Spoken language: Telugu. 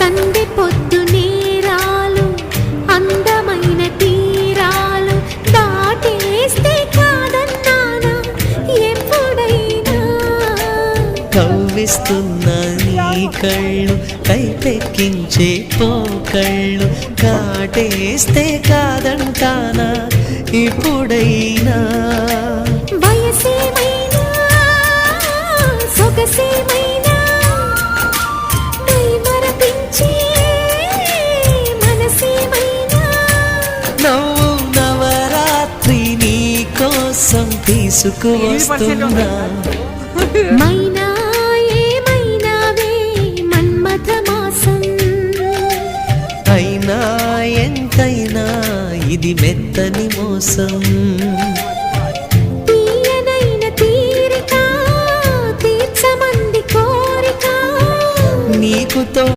సందె పొద్దు నేరాలు అందమైన తీరాలు దాటేస్తే కాదన్నానా ఎప్పుడైనా కవ్విస్తున్న నీ కళ్ళు కైపెక్కించే పోకళ్ళు కాటేస్తే కాదంటానా ఇప్పుడైనా వయసేమైనా సొగసేమైనా మైమరపించే మనసేమైనా నవ్వు నవరాత్రి నీ కోసం తీసుకువస్తున్నా మైనా ఏమైనావే మన్మథ మాసం అయినా ఎంతైనా ఇది మెత్తని మోసం